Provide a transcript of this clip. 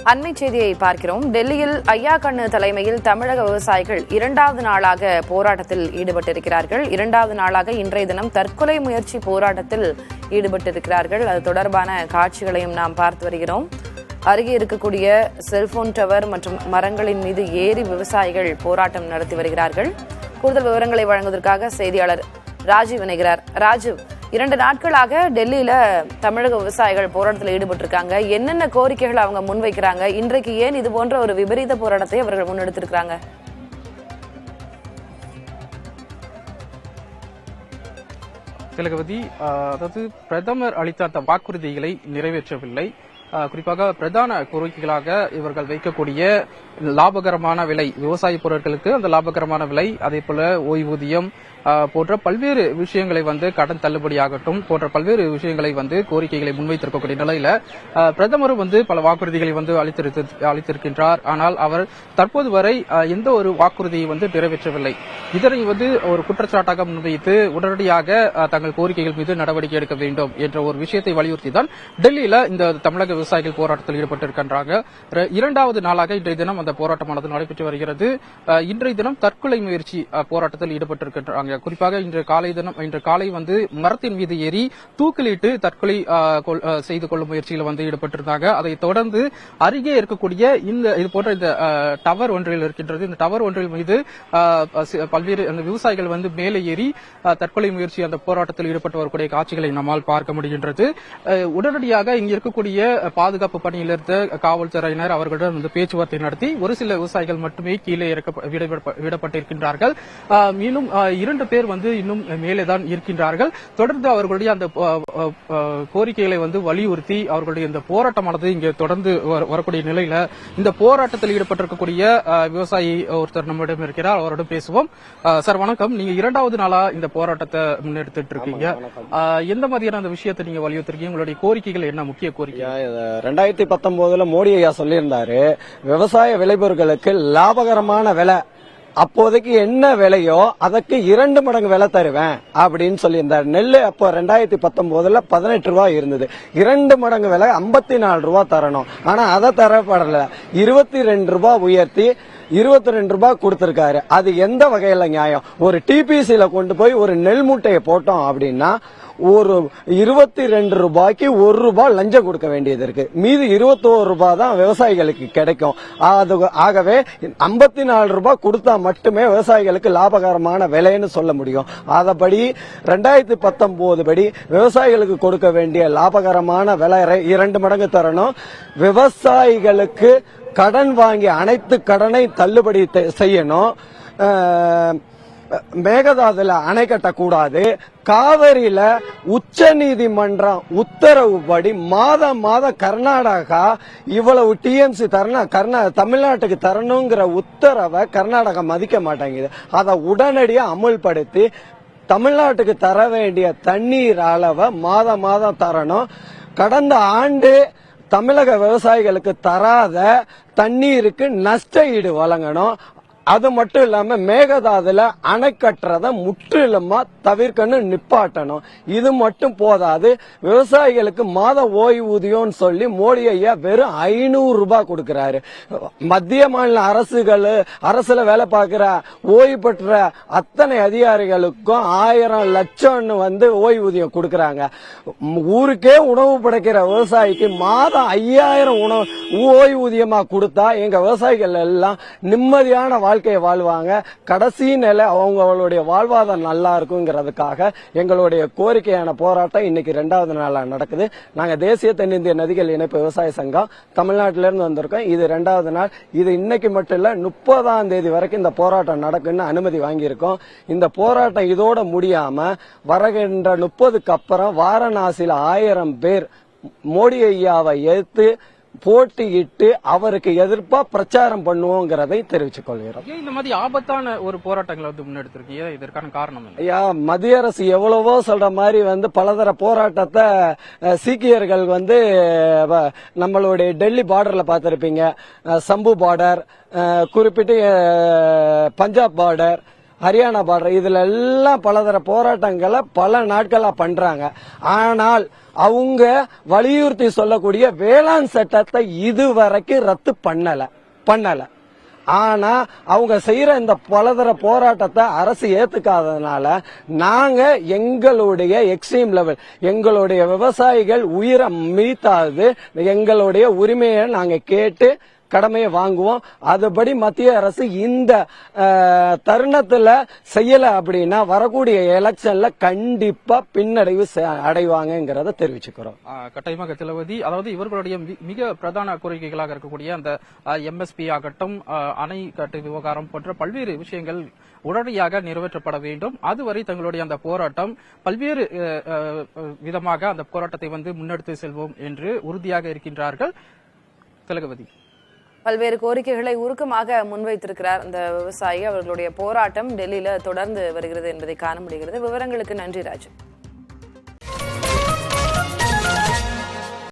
அண்மை செய்தியை பார்க்கிறோம். டெல்லியில் ஐயா கண்ணு தலைமையில் தமிழக விவசாயிகள் 2வது நாளாக போராட்டத்தில் ஈடுபட்டிருக்கிறார்கள். 2வது நாளாக இன்றைய தினம் தற்கொலை முயற்சி போராட்டத்தில் ஈடுபட்டிருக்கிறார்கள். அது தொடர்பான காட்சிகளையும் நாம் பார்த்து வருகிறோம். அருகே இருக்கக்கூடிய செல்போன் டவர் மற்றும் மரங்களின் மீது ஏறி விவசாயிகள் போராட்டம் நடத்தி வருகிறார்கள். கூடுதல் விவரங்களை வழங்குவதற்காக செய்தியாளர் ராஜீவ் இணைகிறார். ராஜீவ், 2 நாட்களாக டெல்லியில தமிழக விவசாயிகள் போராட்டத்தில் ஈடுபட்டிருக்காங்க. என்னென்ன கோரிக்கைகள் அவங்க முன்வைக்கிறாங்க? இன்றைக்கு ஏன் இது போன்ற ஒரு விபரீத போராட்டத்தை அவர்கள் முன்னெடுத்திருக்கிறாங்க? திலகவதி, அதாவது பிரதமர் அளித்த அந்த வாக்குறுதிகளை நிறைவேற்றவில்லை. குறிப்பாக பிரதான கோரிக்கைகளாக இவர்கள் வைக்கக்கூடிய லாபகரமான விலை, விவசாய பொருட்களுக்கு அந்த லாபகரமான விலை, அதே போல ஓய்வூதியம் போன்ற பல்வேறு விஷயங்களை கடன் தள்ளுபடியாகட்டும் போன்ற பல்வேறு விஷயங்களை கோரிக்கைகளை முன்வைத்திருக்கக்கூடிய நிலையில பிரதமரும் பல வாக்குறுதிகளை அளித்திருக்கின்றார். ஆனால் அவர் தற்போது வரை எந்த ஒரு வாக்குறுதியை நிறைவேற்றவில்லை. இதனை ஒரு குற்றச்சாட்டாக முன்வைத்து உடனடியாக தங்கள் கோரிக்கைகள் மீது நடவடிக்கை எடுக்க வேண்டும் என்ற ஒரு விஷயத்தை வலியுறுத்தி தான் டெல்லியில இந்த தமிழக விவசாயிகள் போராட்டத்தில் ஈடுபட்டிருக்கின்றாங்க. 2வது நாளாக இன்றைய தினம் அந்த போராட்டமானது நடைபெற்று வருகிறது. இன்றைய தினம் தற்கொலை முயற்சி போராட்டத்தில் ஈடுபட்டிருக்கின்றாங்க. குறிப்பாக இன்று காலை மரத்தின் மீது ஏறி தூக்கிலிட்டு தற்கொலை செய்து கொள்ளும் முயற்சியில் ஈடுபட்டிருந்தாங்க. அதை தொடர்ந்து அருகே இருக்கக்கூடிய இது போன்ற இந்த டவர் ஒன்றில் இருக்கின்றது. இந்த டவர் ஒன்றில் மீது பல்வேறு அந்த விவசாயிகள் மேலே ஏறி தற்கொலை முயற்சி அந்த போராட்டத்தில் ஈடுபட்டு வரக்கூடிய காட்சிகளை நம்மால் பார்க்க முடிகின்றது. உடனடியாக இங்கு இருக்கக்கூடிய பாதுகாப்பு பணியில் இருந்த காவல்துறையினர் அவர்களிடம் பேச்சுவார்த்தை நடத்தி ஒரு சில விவசாயிகள் மட்டுமே கீழே விடப்பட்டிருக்கின்றார்கள். மேலும் 2 பேர் இன்னும் மேலேதான் இருக்கின்றார்கள். தொடர்ந்து அவர்களுடைய அந்த கோரிக்கைகளை வலியுறுத்தி அவர்களுடைய இந்த போராட்டமானது இங்கே தொடர்ந்து வரக்கூடிய நிலையில இந்த போராட்டத்தில் ஈடுபட்டிருக்கக்கூடிய விவசாயி ஒருத்தர் நம்மிடம் இருக்கிறார். அவரிடம் பேசுவோம். சார் வணக்கம். நீங்க 2வது நாளா இந்த போராட்டத்தை முன்னெடுத்துட்டு இருக்கீங்க. எந்த மாதிரியான அந்த விஷயத்தை நீங்க வலியுறுத்திருக்கீங்க? உங்களுடைய கோரிக்கைகள் என்ன? முக்கிய கோரிக்கை 2019 மோடி ஐயா சொல்லியிருந்தாரு, விவசாய விளைபொருட்களுக்கு லாபகரமான விலை, அப்போதைக்கு என்ன விலையோ அதற்கு 2 மடங்கு விலை தருவேன் அப்படின்னு சொல்லியிருந்தார். நெல் அப்போ 2019 18 ரூபாய் இருந்தது. 2 மடங்கு விலை 54 ரூபாய் தரணும். ஆனா அதை தரப்படல. 22 ரூபாய் உயர்த்தி 22 ரூபாய் கொடுத்திருக்காரு. அது எந்த வகையில நியாயம்? ஒரு டிபிசில கொண்டு போய் ஒரு நெல் மூட்டையை போட்டோம் அப்படின்னா ஒரு 22 ரூபாய்க்கு 1 ரூபாய் லஞ்சம் கொடுக்க வேண்டியது இருக்கு. மீது 21 ரூபாய் தான் விவசாயிகளுக்கு கிடைக்கும். ஆகவே 54 ரூபாய் கொடுத்தா மட்டுமே விவசாயிகளுக்கு லாபகரமான விலைன்னு சொல்ல முடியும். அதபடி 2019 படி விவசாயிகளுக்கு கொடுக்க வேண்டிய லாபகரமான விலை 2 மடங்கு தரணும். விவசாயிகளுக்கு கடன் வாங்கி அனைத்து கடனை தள்ளுபடி செய்யணும். மேகதாதுல அணை கட்டக்கூடாது. காவிரியில உச்ச நீதிமன்றம் உத்தரவுப்படி மாதம் கர்நாடகா இவ்வளவு டிஎம்சி தமிழ்நாட்டுக்கு தரணுங்கிற உத்தரவை கர்நாடகா மதிக்க மாட்டேங்குது. அதை உடனடியா அமுல்படுத்தி தமிழ்நாட்டுக்கு தர வேண்டிய தண்ணீர் அளவை மாதம் தரணும். கடந்த ஆண்டு தமிழக விவசாயிகளுக்கு தராத தண்ணீருக்கு நஷ்ட ஈடு வழங்கணும். அது மட்டும் இல்லாம மேகதாதுல அணை கட்டுறத முற்றிலுமா தவிர்க்கணும், நிப்பாட்டணும். இது மட்டும் போதாது, விவசாயிகளுக்கு மாத ஓய்வூதியம் சொல்லி மோடி ஐயா வெறும் 500 ரூபாய் கொடுக்கிறாரு. மத்திய மாநில அரசுல வேலை பார்க்கிற ஓய்வு பெற்ற அத்தனை அதிகாரிகளுக்கும் 1000 லட்சம் ஓய்வூதியம் கொடுக்கறாங்க. ஊருக்கே உணவு படைக்கிற விவசாயிக்கு மாதம் 5000 ஓய்வூதியமா கொடுத்தா எங்க விவசாயிகள் எல்லாம் நிம்மதியான வாழ்க்கையை வாழ்வாங்க. கடைசி நிலை அவங்களுடைய வாழ்வாதாரம் நல்லா இருக்குங்கிறதுக்காக எங்களுடைய கோரிக்கையான போராட்டம் இன்னைக்கு 2வது நாளா நடக்குது. நாங்க தேசிய தென்னிந்திய நதிகள் இணைப்பு விவசாய சங்கம் தமிழ்நாட்டிலிருந்து வந்திருக்கோம். இது 2வது நாள். இது இன்னைக்கு மட்டும் இல்ல, 30ஆம் தேதி வரைக்கும் இந்த போராட்டம் நடக்குன்னு அனுமதி வாங்கியிருக்கோம். இந்த போராட்டம் இதோட முடியாம வருகின்ற 30க்கு அப்புறம் வாரணாசியில 1000 பேர் மோடி ஐயாவை எதிர்த்து போட்டியிட்டு அவருக்கு எதிர்ப்பா பிரச்சாரம் பண்ணுவோங்கிறதை தெரிவித்துக் கொள்கிறோம். இந்த மாதிரி ஆபத்தான ஒரு போராட்டங்களை முன்னெடுத்திருக்கீங்க, இதற்கான காரணம் ஐயா, மத்திய அரசு எவ்வளவோ சொல்ற மாதிரி பலதர போராட்டத்தை சீக்கியர்கள் நம்மளுடைய டெல்லி பார்டர்ல பார்த்திருப்பீங்க. சம்பு பார்டர், குறிப்பிட்டு பஞ்சாப் பார்டர், ஹரியானா பார்டர், இதுல எல்லாம் பலதர போராட்டங்களை பல நாட்களா பண்றாங்க. ஆனால் அவங்க வலியுறுத்தி சொல்லக்கூடிய வேளாண் சட்டத்தை இதுவரைக்கும் ரத்து பண்ணல. ஆனா அவங்க செய்யற இந்த பலதர போராட்டத்தை அரசு ஏத்துக்காததுனால நாங்க எங்களுடைய எக்ஸ்ட்ரீம் லெவல், எங்களுடைய விவசாயிகள் உயிரை மீட்டாது எங்களுடைய உரிமையை நாங்க கேட்டு கடமையை வாங்குவோம். அதுபடி மத்திய அரசு இந்த தருணத்துல செய்யல அப்படின்னா வரக்கூடிய எலெக்ஷன்ல கண்டிப்பா பின்னடைவு அடைவாங்கிறத தெரிவிச்சுக்கிறோம். கட்டாயமாக திலவதி, அதாவது இவர்களுடைய மிக பிரதான கோரிக்கைகளாக இருக்கக்கூடிய அந்த MSP ஆகட்டும், அணை கட்டு விவகாரம் போன்ற பல்வேறு விஷயங்கள் உடனடியாக நிறைவேற்றப்பட வேண்டும். அதுவரை தங்களுடைய அந்த போராட்டம் பல்வேறு விதமாக அந்த போராட்டத்தை முன்னெடுத்து செல்வோம் என்று உறுதியாக இருக்கின்றார்கள். திலகவதி, பல்வேறு கோரிக்கைகளை உருக்கமாக முன்வைத்திருக்கிறார் அந்த விவசாயி. அவர்களுடைய போராட்டம் டெல்லியில தொடர்ந்து வருகிறது என்பதை காண முடிகிறது. விவரங்களுக்கு நன்றி ராஜு.